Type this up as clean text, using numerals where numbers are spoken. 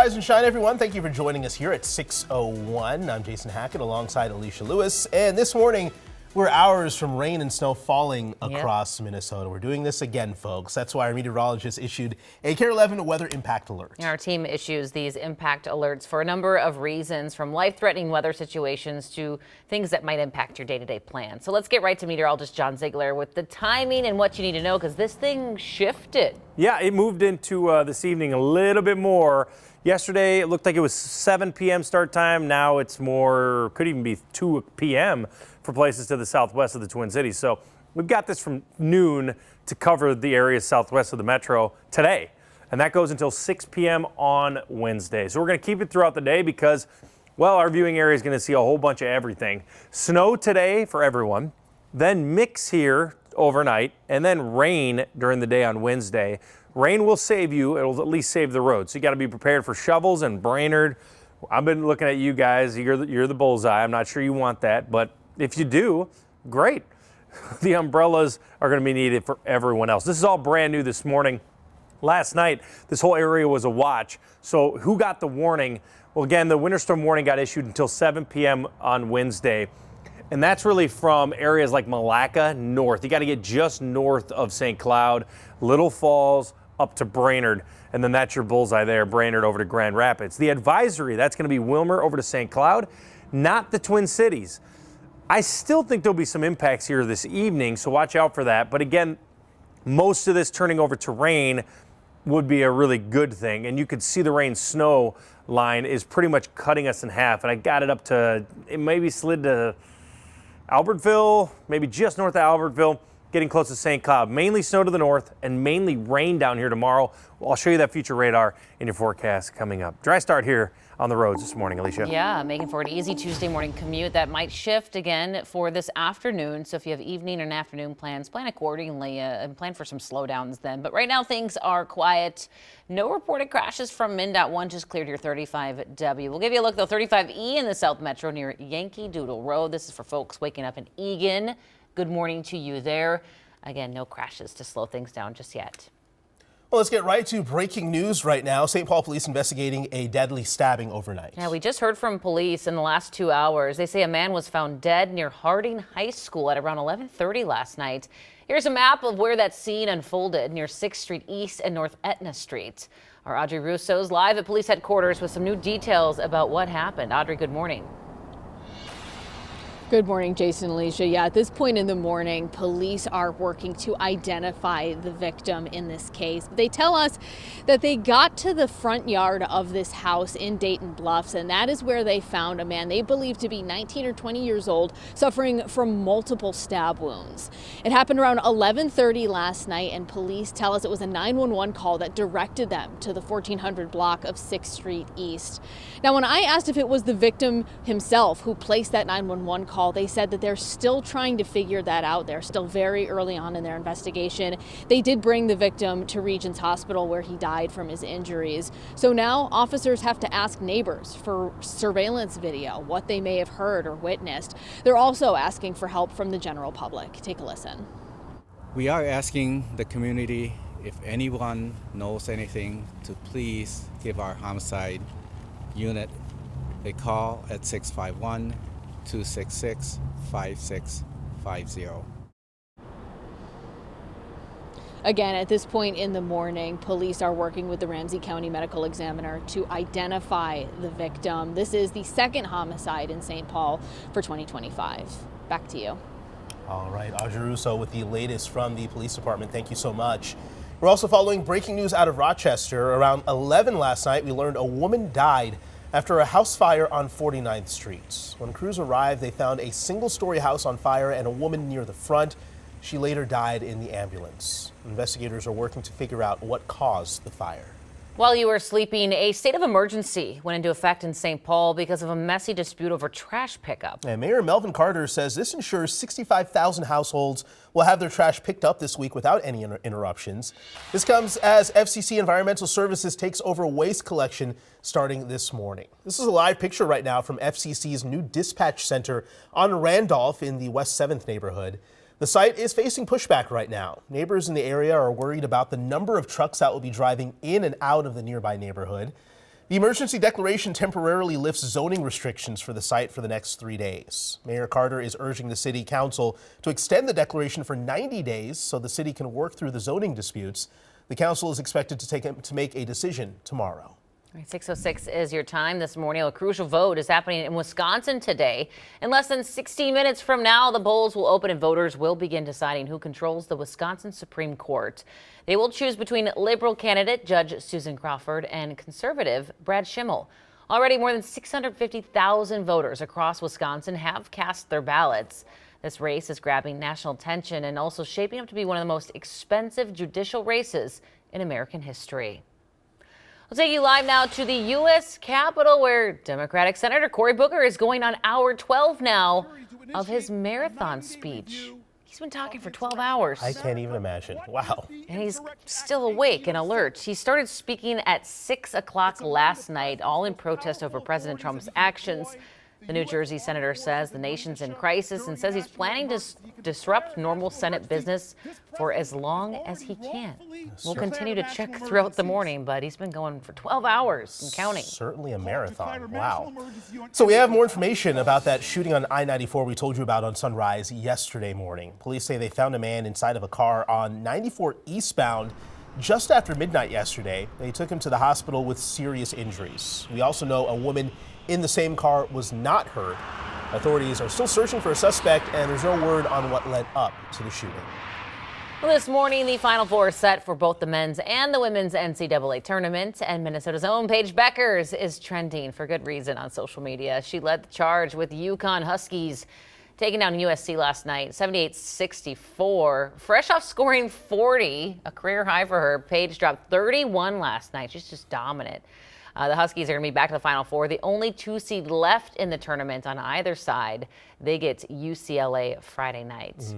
Rise and shine, everyone. Thank you for joining us here at 6:01. I'm Jason Hackett alongside Alicia Lewis. And this morning, we're hours from rain and snow falling across Minnesota. We're doing this again, folks. That's why our meteorologist issued a KARE 11 weather impact alert. Our team issues these impact alerts for a number of reasons, from life-threatening weather situations to things that might impact your day-to-day plan. So let's get right to meteorologist John Ziegler with the timing and what you need to know, because this thing shifted. Yeah, it moved into this evening a little bit more. Yesterday, it looked like it was 7 p.m. start time. Now it's more, could even be 2 p.m. for places to the southwest of the Twin Cities. So we've got this from noon to cover the areas southwest of the metro today. And that goes until 6 p.m. on Wednesday. So we're going to keep it throughout the day because, well, our viewing area is going to see a whole bunch of everything. Snow today for everyone, then mix here overnight, and then rain during the day on Wednesday. Rain will save you. It'll at least save the road. So you got to be prepared for shovels and Brainerd. I've been looking at you guys. You're the bullseye. I'm not sure you want that, but if you do, great. The umbrellas are going to be needed for everyone else. This is all brand new this morning. Last night, this whole area was a watch. So who got the warning? Well, again, the winter storm warning got issued until 7 p.m. on Wednesday. And that's really from areas like Malacca north. You got to get just north of St. Cloud, Little Falls, up to Brainerd, and then that's your bullseye there, Brainerd over to Grand Rapids. The advisory, that's going to be Wilmer over to St. Cloud, not the Twin Cities. I still think there'll be some impacts here this evening, so watch out for that. But again, most of this turning over to rain would be a really good thing, and you could see the rain-snow line is pretty much cutting us in half, and I got it up to, it maybe slid to Albertville, maybe just north of Albertville, getting close to St. Cloud. Mainly snow to the north and mainly rain down here tomorrow. Well, I'll show you that future radar in your forecast coming up. Dry start here on the roads this morning, Alicia. Yeah, making for an easy Tuesday morning commute. That might shift again for this afternoon. So if you have evening and afternoon plans, plan accordingly and plan for some slowdowns then. But right now things are quiet. No reported crashes from MnDOT 1, just cleared your 35W. We'll give you a look though, 35E in the South Metro near Yankee Doodle Road. This is for folks waking up in Eagan. Good morning to you there. Again, no crashes to slow things down just yet. Well, let's get right to breaking news right now. St. Paul police investigating a deadly stabbing overnight. Yeah, we just heard from police in the last 2 hours. They say a man was found dead near Harding High School at around 11:30 last night. Here's a map of where that scene unfolded near 6th Street East and North Etna Street. Our Audrey Russo's live at police headquarters with some new details about what happened. Audrey, good morning. Good morning, Jason and Alicia. Yeah, at this point in the morning, police are working to identify the victim in this case. They tell us that they got to the front yard of this house in Dayton Bluffs, and that is where they found a man they believe to be 19 or 20 years old, suffering from multiple stab wounds. It happened around 11:30 last night, and police tell us it was a 911 call that directed them to the 1400 block of 6th Street East. Now, when I asked if it was the victim himself who placed that 911 call, they said that they're still trying to figure that out. They're still very early on in their investigation. They did bring the victim to Regions Hospital where he died from his injuries. So now officers have to ask neighbors for surveillance video, what they may have heard or witnessed. They're also asking for help from the general public. Take a listen. We are asking the community if anyone knows anything to please give our homicide unit a call at 651-266-5650. Again, at this point in the morning, police are working with the Ramsey County Medical Examiner to identify the victim. This is the second homicide in St. Paul for 2025. Back to you. All right, Audrey Russo with the latest from the police department. Thank you so much. We're also following breaking news out of Rochester. Around 11 last night, we learned a woman died after a house fire on 49th Street. When crews arrived, they found a single-story house on fire and a woman near the front. She later died in the ambulance. Investigators are working to figure out what caused the fire. While you were sleeping, a state of emergency went into effect in St. Paul because of a messy dispute over trash pickup. And Mayor Melvin Carter says this ensures 65,000 households will have their trash picked up this week without any interruptions. This comes as FCC Environmental Services takes over waste collection starting this morning. This is a live picture right now from FCC's new dispatch center on Randolph in the West 7th neighborhood. The site is facing pushback right now. Neighbors in the area are worried about the number of trucks that will be driving in and out of the nearby neighborhood. The emergency declaration temporarily lifts zoning restrictions for the site for the next 3 days. Mayor Carter is urging the city council to extend the declaration for 90 days so the city can work through the zoning disputes. The council is expected to make a decision tomorrow. All right, 6:06 is your time this morning. A crucial vote is happening in Wisconsin today. In less than 60 minutes from now, the polls will open and voters will begin deciding who controls the Wisconsin Supreme Court. They will choose between Liberal candidate Judge Susan Crawford and conservative Brad Schimmel. Already more than 650,000 voters across Wisconsin have cast their ballots. This race is grabbing national attention and also shaping up to be one of the most expensive judicial races in American history. We'll take you live now to the U.S. Capitol, where Democratic Senator Cory Booker is going on hour 12 now of his marathon speech. He's been talking for 12 hours. I can't even imagine. Wow. And he's still awake and alert. He started speaking at 6 o'clock last night, all in protest over President Trump's actions. The New Jersey senator says the nation's in crisis and says he's planning to disrupt normal Senate business for as long as he can. We'll continue to check throughout the morning, but he's been going for 12 hours and counting. Certainly a marathon. Wow. So we have more information about that shooting on I-94 we told you about on Sunrise yesterday morning. Police say they found a man inside of a car on 94 eastbound just after midnight yesterday. They took him to the hospital with serious injuries. We also know a woman in the same car was not hurt. Authorities are still searching for a suspect, and there's no word on what led up to the shooting. Well, this morning, the Final Four is set for both the men's and the women's NCAA tournament, and Minnesota's own Paige Beckers is trending for good reason on social media. She led the charge with UConn Huskies, taking down USC last night, 78-64. Fresh off scoring 40, a career high for her, Paige dropped 31 last night. She's just dominant. The Huskies are going to be back to the Final Four, the only 2 seed left in the tournament on either side. They get UCLA Friday night.